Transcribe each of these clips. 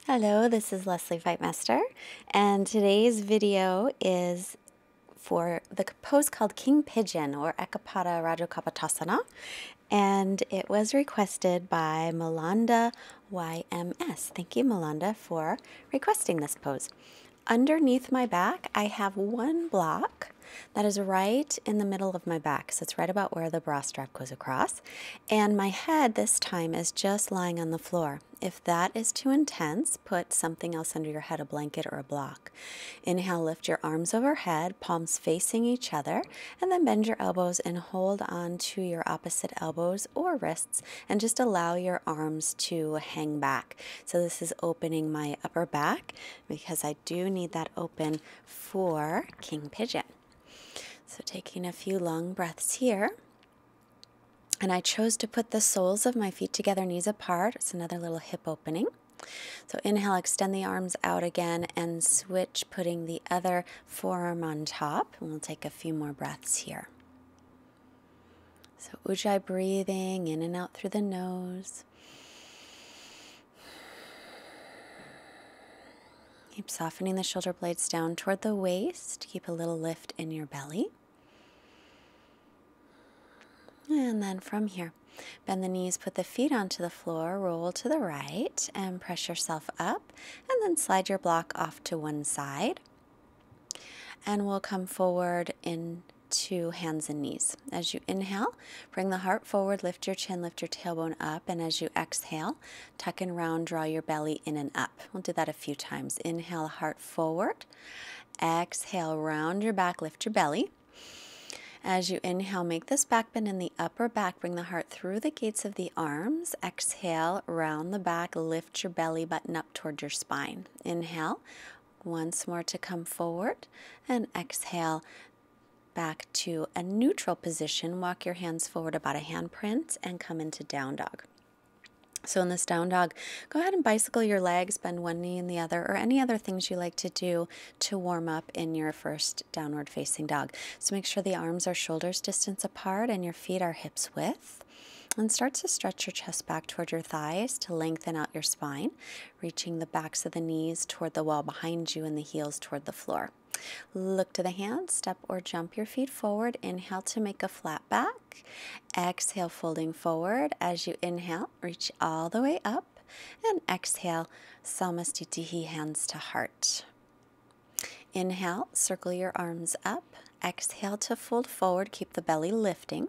Hello, this is Leslie Fightmaster, and today's video is for the pose called King Pigeon or Ekapada Rajakopatasana, and it was requested by Melanda YMS. Thank you, Melanda, for requesting this pose. Underneath my back, I have one block that is right in the middle of my back. So it's right about where the bra strap goes across. And my head this time is just lying on the floor. If that is too intense, put something else under your head, a blanket or a block. Inhale, lift your arms overhead, palms facing each other, and then bend your elbows and hold on to your opposite elbows or wrists and just allow your arms to hang back. So this is opening my upper back because I do need that open for King Pigeon. So taking a few long breaths here. And I chose to put the soles of my feet together, knees apart. It's another little hip opening. So inhale, extend the arms out again and switch, putting the other forearm on top. And we'll take a few more breaths here. So Ujjayi breathing in and out through the nose. Keep softening the shoulder blades down toward the waist. Keep a little lift in your belly. And then from here, bend the knees, put the feet onto the floor, roll to the right, and press yourself up, and then slide your block off to one side. And we'll come forward into hands and knees. As you inhale, bring the heart forward, lift your chin, lift your tailbone up, and as you exhale, tuck and round, draw your belly in and up. We'll do that a few times. Inhale, heart forward. Exhale, round your back, lift your belly. As you inhale, make this back bend in the upper back. Bring the heart through the gates of the arms. Exhale, round the back, lift your belly button up toward your spine. Inhale, once more to come forward, and exhale back to a neutral position. Walk your hands forward about a handprint and come into down dog. So in this down dog, go ahead and bicycle your legs, bend one knee and the other, or any other things you like to do to warm up in your first downward facing dog. So make sure the arms are shoulders distance apart and your feet are hips width. And start to stretch your chest back toward your thighs to lengthen out your spine, reaching the backs of the knees toward the wall behind you and the heels toward the floor. Look to the hands, step or jump your feet forward. Inhale to make a flat back. Exhale, folding forward. As you inhale, reach all the way up. And exhale, Samastitihi, hands to heart. Inhale, circle your arms up. Exhale to fold forward, keep the belly lifting.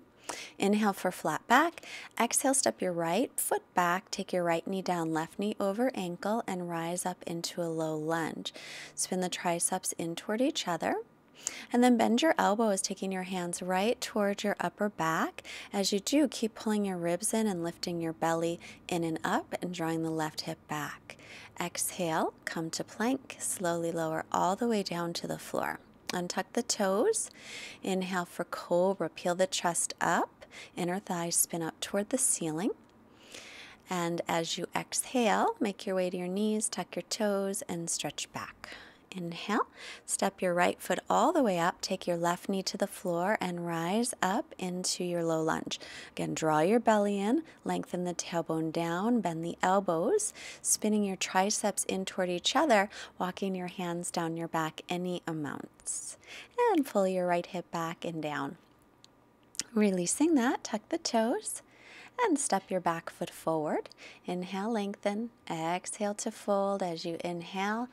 Inhale for flat back. Exhale, step your right foot back. Take your right knee down, left knee over ankle, and rise up into a low lunge. Spin the triceps in toward each other. And then bend your elbows, taking your hands right towards your upper back. As you do, keep pulling your ribs in and lifting your belly in and up and drawing the left hip back. Exhale, come to plank. Slowly lower all the way down to the floor. Untuck the toes. Inhale for cobra. Peel the chest up. Inner thighs spin up toward the ceiling. And as you exhale, make your way to your knees, tuck your toes, and stretch back. Inhale. Step your right foot all the way up. Take your left knee to the floor and rise up into your low lunge. Again, draw your belly in, lengthen the tailbone down, bend the elbows, spinning your triceps in toward each other, walking your hands down your back any amounts. And pull your right hip back and down. Releasing that, tuck the toes. And step your back foot forward. Inhale, lengthen. Exhale to fold. As you inhale,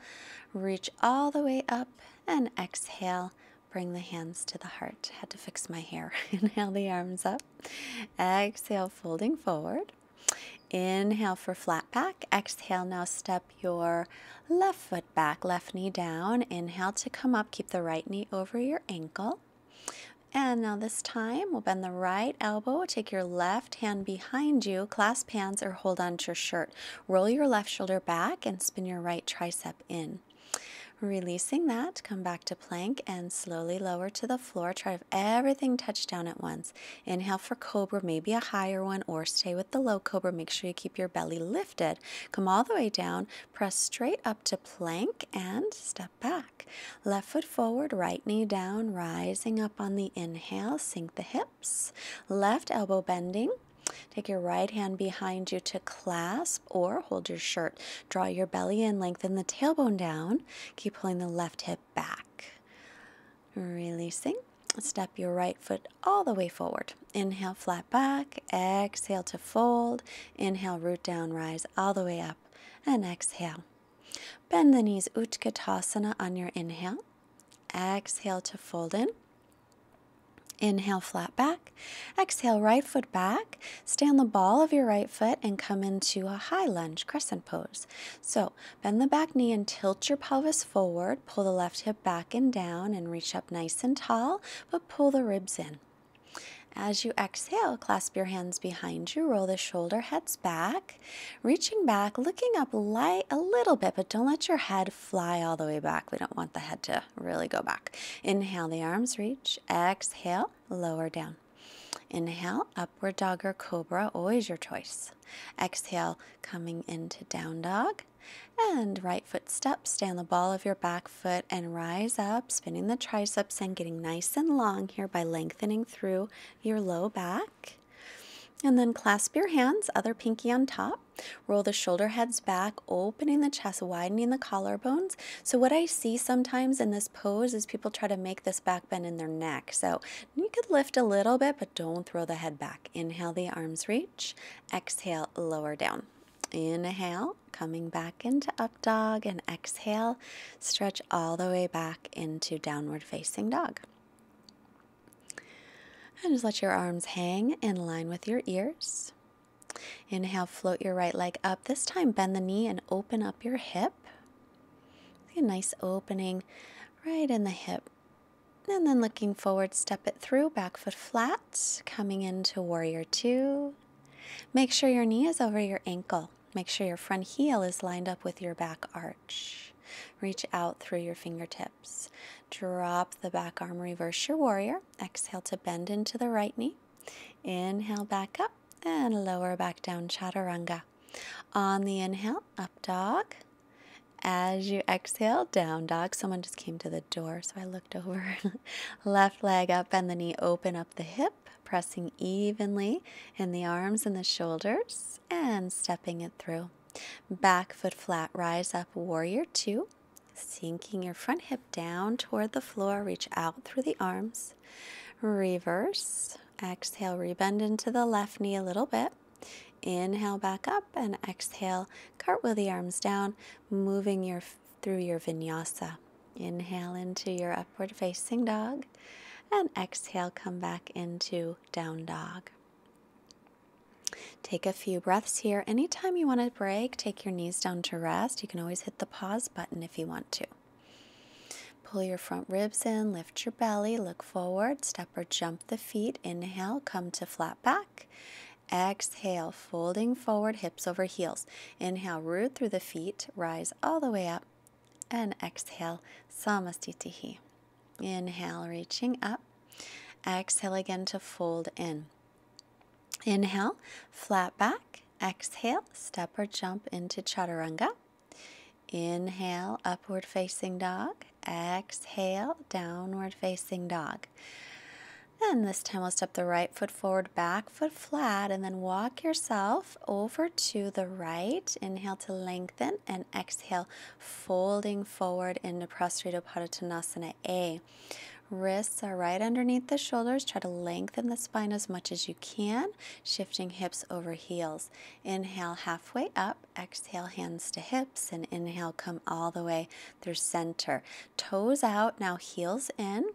reach all the way up. And exhale, bring the hands to the heart. Had to fix my hair. Inhale the arms up. Exhale, folding forward. Inhale for flat back. Exhale, now step your left foot back, left knee down. Inhale to come up. Keep the right knee over your ankle. And now this time, we'll bend the right elbow, take your left hand behind you, clasp hands or hold onto your shirt. Roll your left shoulder back and spin your right tricep in. Releasing that, come back to plank and slowly lower to the floor. Try to have everything touch down at once. Inhale for cobra, maybe a higher one, or stay with the low cobra. Make sure you keep your belly lifted. Come all the way down, press straight up to plank and step back. Left foot forward, right knee down, rising up on the inhale. Sink the hips. Left elbow bending. Take your right hand behind you to clasp or hold your shirt. Draw your belly in, lengthen the tailbone down. Keep pulling the left hip back. Releasing. Step your right foot all the way forward. Inhale, flat back. Exhale to fold. Inhale, root down, rise all the way up. And exhale. Bend the knees, Utkatasana on your inhale. Exhale to fold in. Inhale, flat back. Exhale, right foot back. Stay on the ball of your right foot and come into a high lunge, crescent pose. So bend the back knee and tilt your pelvis forward. Pull the left hip back and down and reach up nice and tall, but pull the ribs in. As you exhale, clasp your hands behind you, roll the shoulder heads back, reaching back, looking up light a little bit, but don't let your head fly all the way back. We don't want the head to really go back. Inhale, the arms reach. Exhale, lower down. Inhale, upward dog or cobra, always your choice. Exhale, coming into down dog. And right foot step, stay on the ball of your back foot and rise up, spinning the triceps and getting nice and long here by lengthening through your low back. And then clasp your hands, other pinky on top. Roll the shoulder heads back, opening the chest, widening the collarbones. So what I see sometimes in this pose is people try to make this back bend in their neck. So you could lift a little bit, but don't throw the head back. Inhale, the arms reach. Exhale, lower down. Inhale, coming back into up dog, and exhale, stretch all the way back into downward facing dog. And just let your arms hang in line with your ears. Inhale, float your right leg up. This time, bend the knee and open up your hip. See a nice opening right in the hip. And then looking forward, step it through, back foot flat, coming into warrior two. Make sure your knee is over your ankle. Make sure your front heel is lined up with your back arch. Reach out through your fingertips. Drop the back arm, reverse your warrior. Exhale to bend into the right knee. Inhale back up and lower back down, Chaturanga. On the inhale, up dog. As you exhale, down dog. Someone just came to the door, so I looked over. Left leg up, bend the knee, open up the hip. Pressing evenly in the arms and the shoulders and stepping it through. Back foot flat, rise up, warrior two. Sinking your front hip down toward the floor, reach out through the arms. Reverse, exhale, rebend into the left knee a little bit. Inhale back up and exhale, cartwheel the arms down, moving through your vinyasa. Inhale into your upward facing dog. And exhale, come back into down dog. Take a few breaths here. Anytime you want to break, take your knees down to rest. You can always hit the pause button if you want to. Pull your front ribs in, lift your belly, look forward, step or jump the feet. Inhale, come to flat back. Exhale, folding forward, hips over heels. Inhale, root through the feet, rise all the way up. And exhale, Samastitihi. Inhale, reaching up. Exhale again to fold in. Inhale, flat back. Exhale, step or jump into Chaturanga. Inhale, upward facing dog. Exhale, downward facing dog. And this time we'll step the right foot forward, back foot flat, and then walk yourself over to the right. Inhale to lengthen, and exhale, folding forward into Prasarita Padottanasana A. Wrists are right underneath the shoulders. Try to lengthen the spine as much as you can, shifting hips over heels. Inhale, halfway up. Exhale, hands to hips, and inhale, come all the way through center. Toes out, now heels in.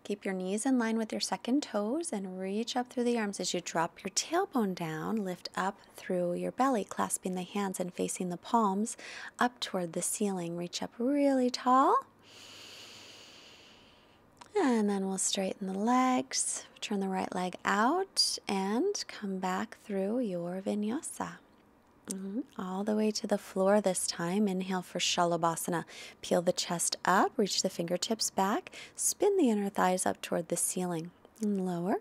Keep your knees in line with your second toes and reach up through the arms as you drop your tailbone down. Lift up through your belly, clasping the hands and facing the palms up toward the ceiling. Reach up really tall. And then we'll straighten the legs, turn the right leg out, and come back through your vinyasa. All the way to the floor this time. Inhale for Shalabhasana. Peel the chest up, reach the fingertips back, spin the inner thighs up toward the ceiling. And lower.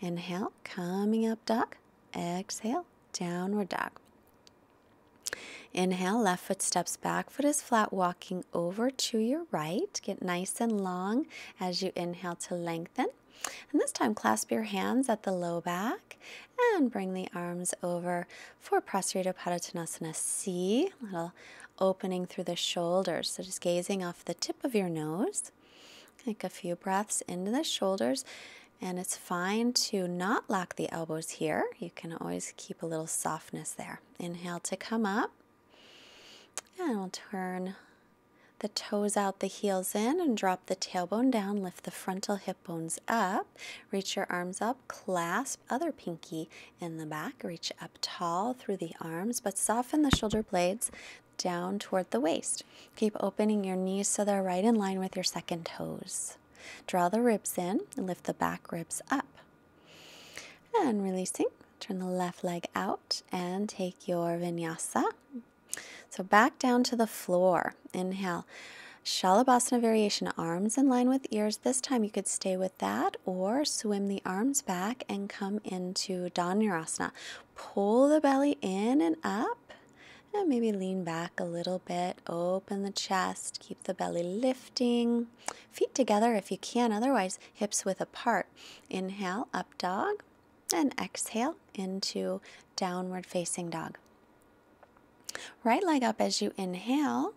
Inhale, coming up dog. Exhale, downward dog. Inhale, left foot steps back, foot is flat, walking over to your right. Get nice and long as you inhale to lengthen. And this time, clasp your hands at the low back and bring the arms over for Prasarita Padottanasana C, a little opening through the shoulders. So just gazing off the tip of your nose. Take a few breaths into the shoulders, and it's fine to not lock the elbows here. You can always keep a little softness there. Inhale to come up, and we'll turn the toes out, the heels in, and drop the tailbone down. Lift the frontal hip bones up. Reach your arms up, clasp other pinky in the back. Reach up tall through the arms, but soften the shoulder blades down toward the waist. Keep opening your knees so they're right in line with your second toes. Draw the ribs in and lift the back ribs up. And releasing, turn the left leg out and take your vinyasa. So back down to the floor. Inhale, Shalabhasana variation, arms in line with ears. This time you could stay with that or swim the arms back and come into Dhanurasana. Pull the belly in and up. And maybe lean back a little bit, open the chest, keep the belly lifting. Feet together if you can, otherwise hips width apart. Inhale, up dog, and exhale into downward facing dog. Right leg up as you inhale,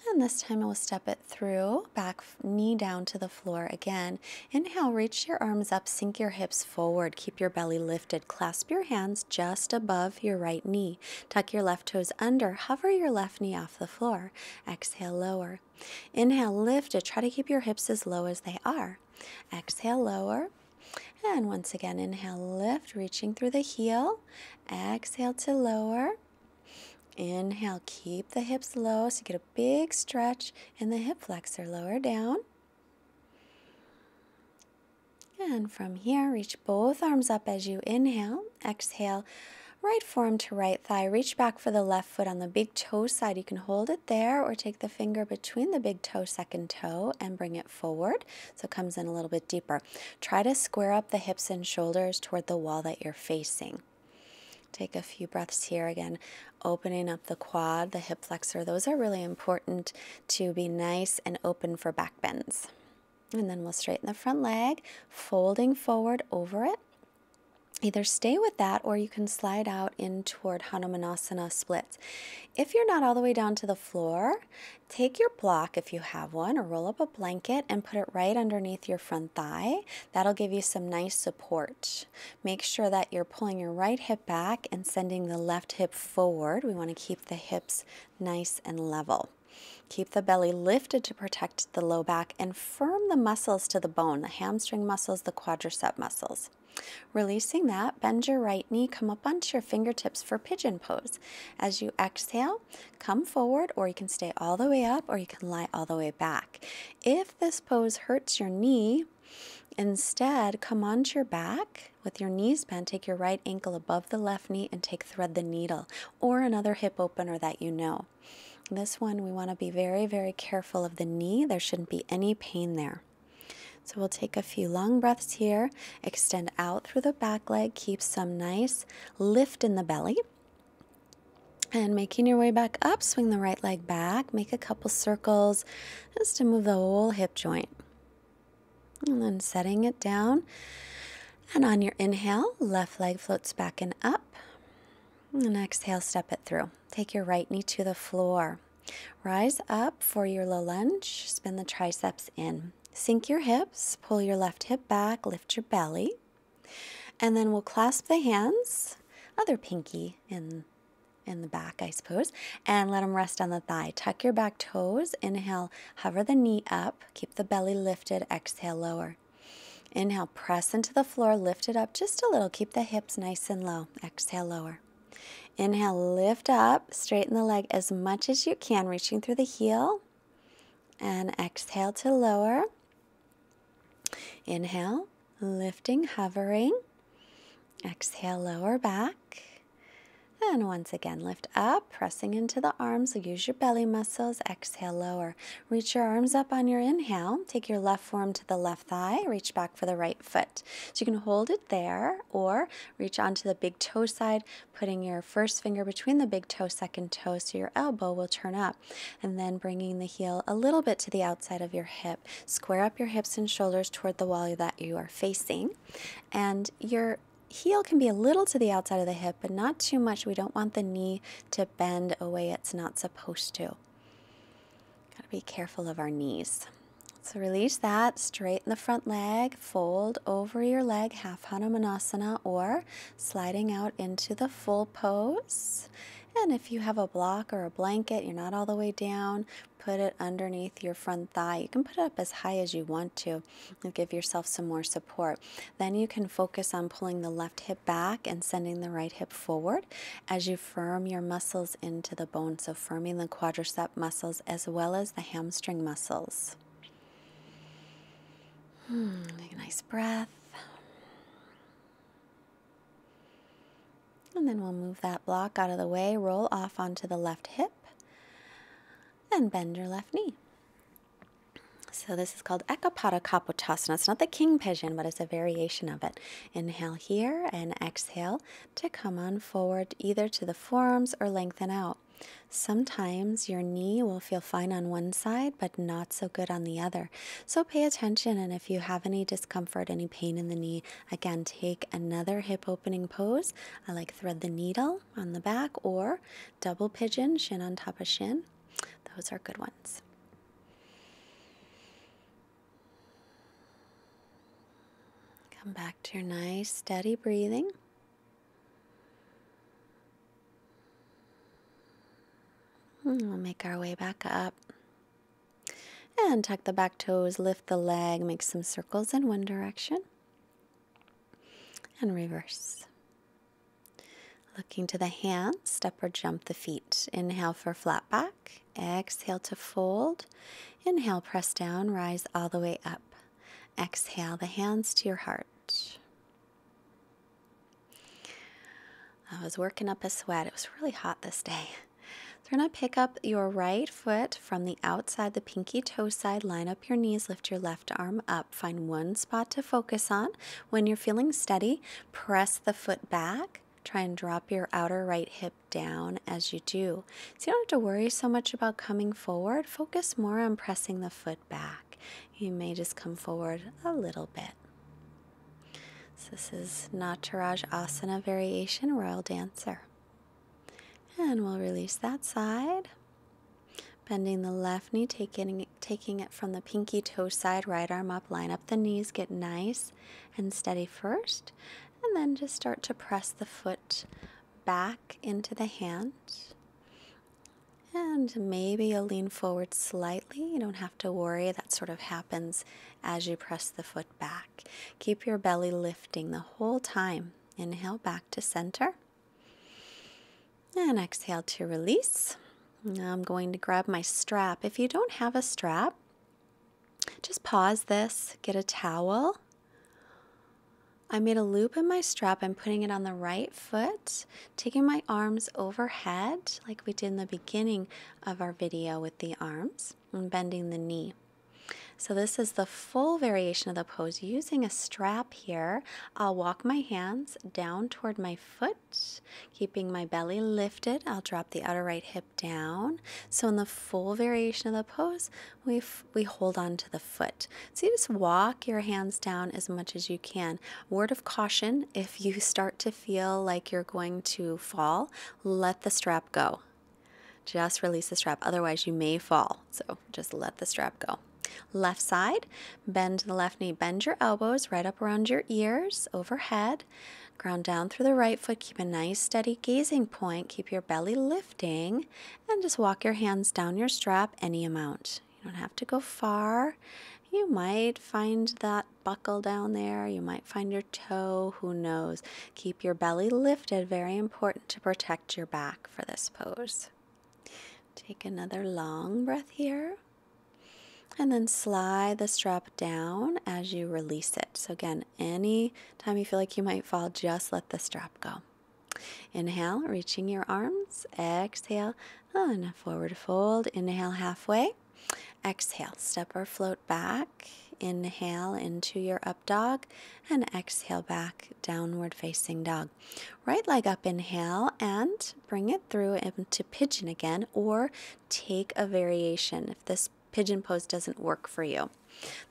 and this time we'll step it through, back knee down to the floor again. Inhale, reach your arms up, sink your hips forward, keep your belly lifted. Clasp your hands just above your right knee. Tuck your left toes under, hover your left knee off the floor. Exhale, lower. Inhale, lift it. Try to keep your hips as low as they are. Exhale, lower. And once again, inhale, lift, reaching through the heel. Exhale to lower. Inhale, keep the hips low so you get a big stretch in the hip flexor. Lower down. And from here, reach both arms up as you inhale. Exhale, right forearm to right thigh. Reach back for the left foot on the big toe side. You can hold it there or take the finger between the big toe, second toe, and bring it forward so it comes in a little bit deeper. Try to square up the hips and shoulders toward the wall that you're facing. Take a few breaths here again, opening up the quad, the hip flexor. Those are really important to be nice and open for back bends. And then we'll straighten the front leg, folding forward over it. Either stay with that or you can slide out in toward Hanumanasana splits. If you're not all the way down to the floor, take your block if you have one or roll up a blanket and put it right underneath your front thigh. That'll give you some nice support. Make sure that you're pulling your right hip back and sending the left hip forward. We want to keep the hips nice and level. Keep the belly lifted to protect the low back and firm the muscles to the bone, the hamstring muscles, the quadricep muscles. Releasing that, bend your right knee, come up onto your fingertips for Pigeon Pose. As you exhale, come forward, or you can stay all the way up, or you can lie all the way back. If this pose hurts your knee, instead come onto your back with your knees bent. Take your right ankle above the left knee and thread the needle, or another hip opener that you know. This one, we want to be very, very careful of the knee. There shouldn't be any pain there. So we'll take a few long breaths here, extend out through the back leg, keep some nice lift in the belly. And making your way back up, swing the right leg back, make a couple circles just to move the whole hip joint. And then setting it down. And on your inhale, left leg floats back and up. And exhale, step it through. Take your right knee to the floor. Rise up for your low lunge, spin the triceps in. Sink your hips, pull your left hip back, lift your belly, and then we'll clasp the hands, other pinky in the back, I suppose, and let them rest on the thigh. Tuck your back toes, inhale, hover the knee up, keep the belly lifted, exhale, lower. Inhale, press into the floor, lift it up just a little, keep the hips nice and low, exhale, lower. Inhale, lift up, straighten the leg as much as you can, reaching through the heel, and exhale to lower. Inhale, lifting, hovering. Exhale, lower back. And once again, lift up, pressing into the arms. So use your belly muscles. Exhale, lower. Reach your arms up on your inhale. Take your left forearm to the left thigh. Reach back for the right foot. So you can hold it there or reach onto the big toe side, putting your first finger between the big toe, second toe, so your elbow will turn up. And then bringing the heel a little bit to the outside of your hip. Square up your hips and shoulders toward the wall that you are facing. And your heel can be a little to the outside of the hip, but not too much. We don't want the knee to bend a way it's not supposed to. Got to be careful of our knees. So release that, straighten the front leg, fold over your leg, half Hanumanasana, or sliding out into the full pose. And if you have a block or a blanket, you're not all the way down, put it underneath your front thigh. You can put it up as high as you want to and give yourself some more support. Then you can focus on pulling the left hip back and sending the right hip forward as you firm your muscles into the bone. So firming the quadricep muscles as well as the hamstring muscles. Take a nice breath. And then we'll move that block out of the way, roll off onto the left hip, and bend your left knee. So this is called Ekapada Kapotasana. It's not the king pigeon, but it's a variation of it. Inhale here and exhale to come on forward either to the forearms or lengthen out. Sometimes your knee will feel fine on one side, but not so good on the other. So pay attention, and if you have any discomfort, any pain in the knee, again, take another hip opening pose. I like thread the needle on the back or double pigeon, shin on top of shin. Those are good ones. Come back to your nice, steady breathing. We'll make our way back up. And tuck the back toes, lift the leg, make some circles in one direction. And reverse. Looking to the hands, step or jump the feet. Inhale for flat back. Exhale to fold. Inhale, press down, rise all the way up. Exhale, the hands to your heart. I was working up a sweat. It was really hot this day. So we're going to pick up your right foot from the outside, the pinky toe side. Line up your knees, lift your left arm up. Find one spot to focus on. When you're feeling steady, press the foot back. Try and drop your outer right hip down as you do. So you don't have to worry so much about coming forward. Focus more on pressing the foot back. You may just come forward a little bit. So this is Natarajasana variation, Royal Dancer. And we'll release that side. Bending the left knee, taking it from the pinky toe side, right arm up, line up the knees, get nice and steady first. And then just start to press the foot back into the hand. And maybe you'll lean forward slightly. You don't have to worry. That sort of happens as you press the foot back. Keep your belly lifting the whole time. Inhale back to center. And exhale to release. Now I'm going to grab my strap. If you don't have a strap, just pause this, get a towel. I made a loop in my strap. I'm putting it on the right foot, taking my arms overhead like we did in the beginning of our video with the arms, and bending the knee. So this is the full variation of the pose. Using a strap here, I'll walk my hands down toward my foot, keeping my belly lifted. I'll drop the outer right hip down. So in the full variation of the pose, we hold on to the foot. So you just walk your hands down as much as you can. Word of caution, if you start to feel like you're going to fall, let the strap go. Just release the strap, otherwise you may fall. So just let the strap go. Left side, bend the left knee, bend your elbows right up around your ears, overhead. Ground down through the right foot, keep a nice steady gazing point, keep your belly lifting, and just walk your hands down your strap any amount. You don't have to go far. You might find that buckle down there, you might find your toe, who knows. Keep your belly lifted, very important to protect your back for this pose. Take another long breath here. And then slide the strap down as you release it. So again, any time you feel like you might fall, just let the strap go. Inhale, reaching your arms. Exhale, and a forward fold. Inhale, halfway. Exhale, step or float back. Inhale into your up dog and exhale back, downward facing dog. Right leg up, inhale and bring it through into pigeon again, or take a variation if this pigeon pose doesn't work for you.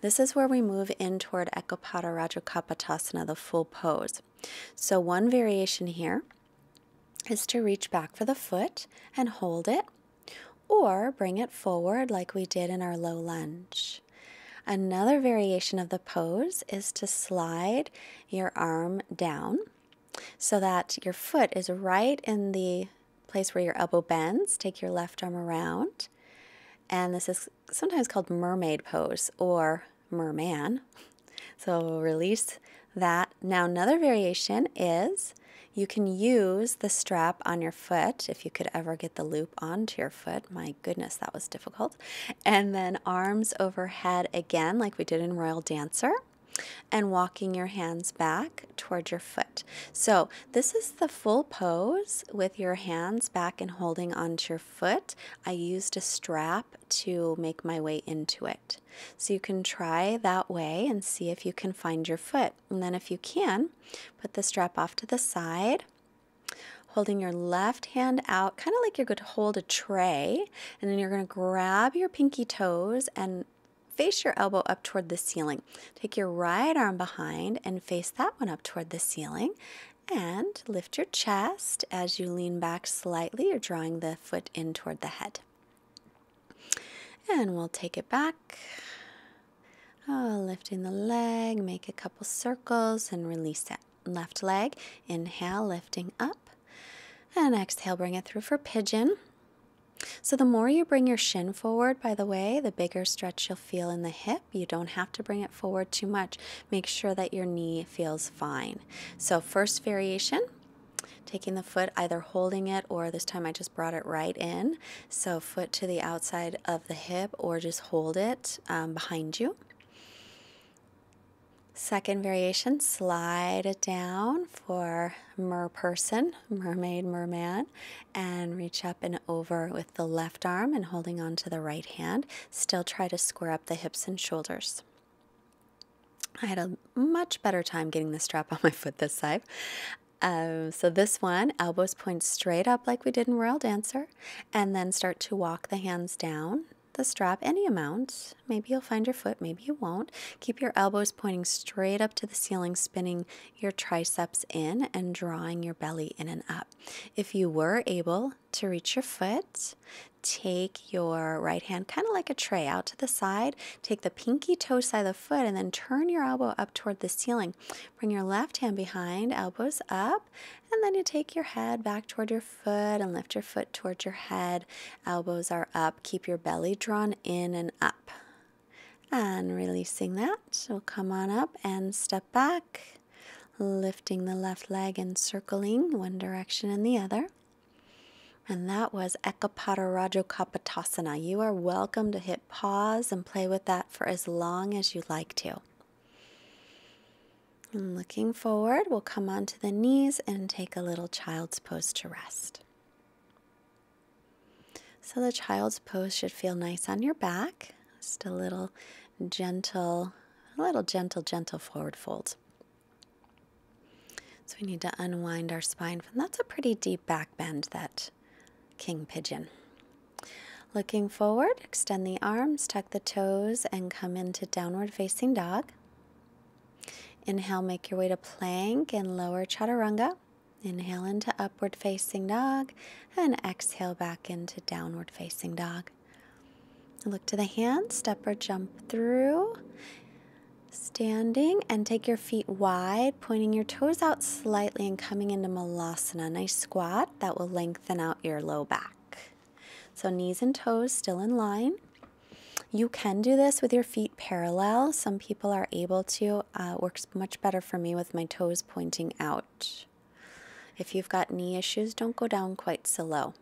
This is where we move in toward Ekapada Rajakapatasana, the full pose. So one variation here is to reach back for the foot and hold it, or bring it forward like we did in our low lunge. Another variation of the pose is to slide your arm down so that your foot is right in the place where your elbow bends. Take your left arm around, and this is sometimes called Mermaid Pose or Merman. So we'll release that. Now another variation is you can use the strap on your foot, if you could ever get the loop onto your foot. My goodness, that was difficult. And then arms overhead again, like we did in Royal Dancer, and walking your hands back toward your foot. So this is the full pose with your hands back and holding onto your foot. I used a strap to make my way into it. So you can try that way and see if you can find your foot. And then if you can, put the strap off to the side, holding your left hand out, kind of like you're going to hold a tray, and then you're going to grab your pinky toes and face your elbow up toward the ceiling. Take your right arm behind and face that one up toward the ceiling, and lift your chest as you lean back slightly. You're drawing the foot in toward the head. And we'll take it back. Lifting the leg, make a couple circles and release it. Left leg, inhale, lifting up, and exhale, bring it through for pigeon. So the more you bring your shin forward, by the way, the bigger stretch you'll feel in the hip. You don't have to bring it forward too much. Make sure that your knee feels fine. So first variation, taking the foot, either holding it, or this time I just brought it right in. So foot to the outside of the hip, or just hold it behind you. Second variation, slide it down for merperson, mermaid, merman, and reach up and over with the left arm and holding on to the right hand. Still try to square up the hips and shoulders. I had a much better time getting the strap on my foot this time. So this one, elbows point straight up like we did in Royal Dancer, and then start to walk the hands down the strap any amount. Maybe you'll find your foot, maybe you won't. Keep your elbows pointing straight up to the ceiling, spinning your triceps in and drawing your belly in and up. If you were able to reach your foot, take your right hand kind of like a tray out to the side. Take the pinky toe side of the foot and then turn your elbow up toward the ceiling. Bring your left hand behind, elbows up, and then you take your head back toward your foot and lift your foot toward your head. Elbows are up. Keep your belly drawn in and up. And releasing that, we'll come on up and step back, lifting the left leg and circling one direction and the other. And that was Ekapada Rajakapatasana. You are welcome to hit pause and play with that for as long as you like to. And looking forward, we'll come onto the knees and take a little child's pose to rest. So the child's pose should feel nice on your back. Just a little gentle forward fold. So we need to unwind our spine. That's a pretty deep back bend, that King Pigeon. Looking forward, extend the arms, tuck the toes, and come into downward facing dog. Inhale, make your way to plank and lower Chaturanga. Inhale into upward facing dog, and exhale back into downward facing dog. Look to the hands, step or jump through. Standing, and take your feet wide, pointing your toes out slightly and coming into Malasana. Nice squat that will lengthen out your low back. So knees and toes still in line. You can do this with your feet parallel. Some people are able to. Works much better for me with my toes pointing out. If you've got knee issues, don't go down quite so low.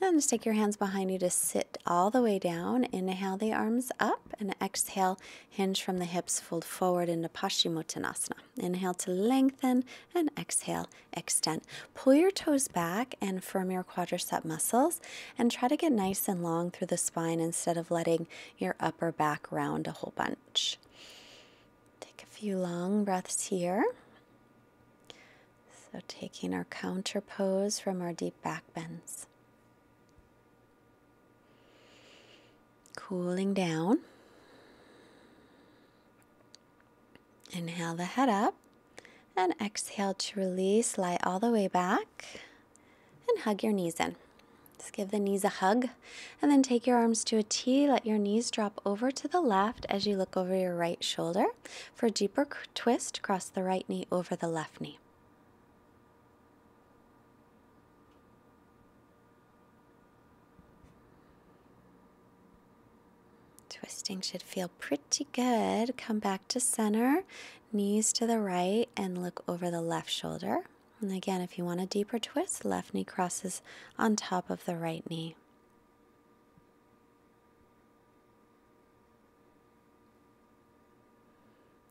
And just take your hands behind you to sit all the way down. Inhale the arms up and exhale, hinge from the hips, fold forward into Paschimottanasana. Inhale to lengthen and exhale, extend. Pull your toes back and firm your quadricep muscles and try to get nice and long through the spine instead of letting your upper back round a whole bunch. Take a few long breaths here. So taking our counter pose from our deep back bends. Cooling down. Inhale the head up and exhale to release. Lie all the way back and hug your knees in. Just give the knees a hug and then take your arms to a T. Let your knees drop over to the left as you look over your right shoulder. For a deeper twist, cross the right knee over the left knee. Twisting should feel pretty good. Come back to center, knees to the right, and look over the left shoulder. And again, if you want a deeper twist, left knee crosses on top of the right knee.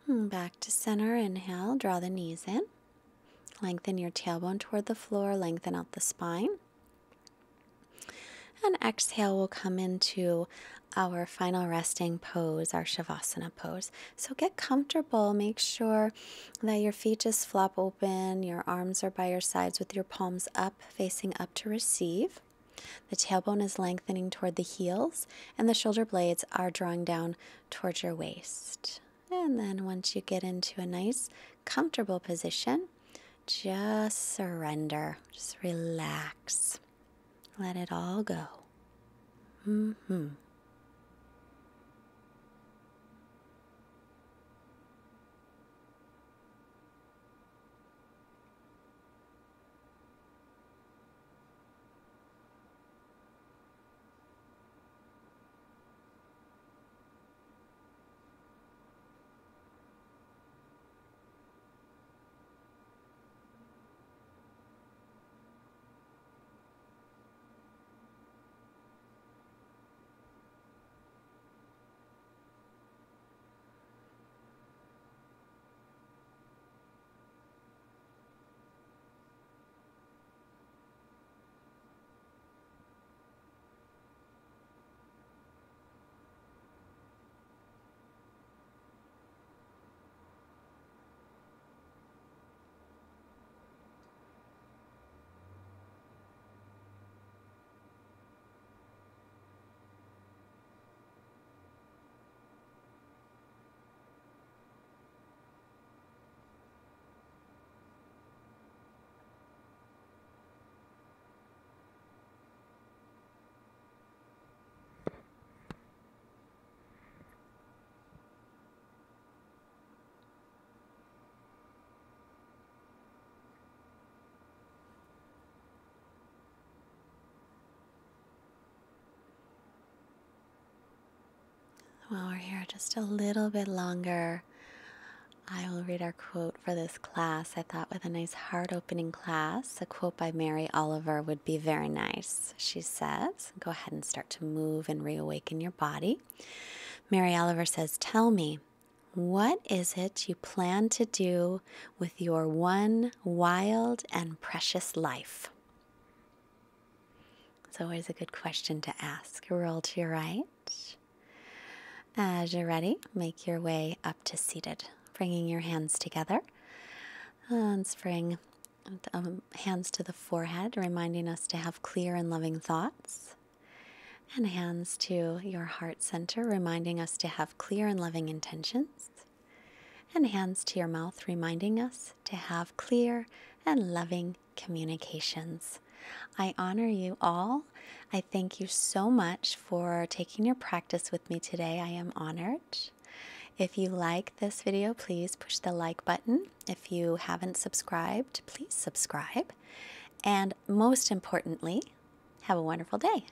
And back to center, inhale, draw the knees in. Lengthen your tailbone toward the floor, lengthen out the spine. And exhale, we'll come into our final resting pose, our Shavasana pose. So get comfortable. Make sure that your feet just flop open. Your arms are by your sides with your palms up, facing up to receive. The tailbone is lengthening toward the heels, and the shoulder blades are drawing down towards your waist. And then once you get into a nice, comfortable position, just surrender. Just relax. Let it all go. While we're here just a little bit longer, I will read our quote for this class. I thought with a nice heart-opening class, a quote by Mary Oliver would be very nice. She says, go ahead and start to move and reawaken your body. Mary Oliver says, tell me, what is it you plan to do with your one wild and precious life? It's always a good question to ask. Roll to your right. As you're ready, make your way up to seated, bringing your hands together. Let's bring hands to the forehead, reminding us to have clear and loving thoughts. And hands to your heart center, reminding us to have clear and loving intentions. And hands to your mouth, reminding us to have clear and loving communications. I honor you all. I thank you so much for taking your practice with me today. I am honored. If you like this video, please push the like button. If you haven't subscribed, please subscribe. And most importantly, have a wonderful day.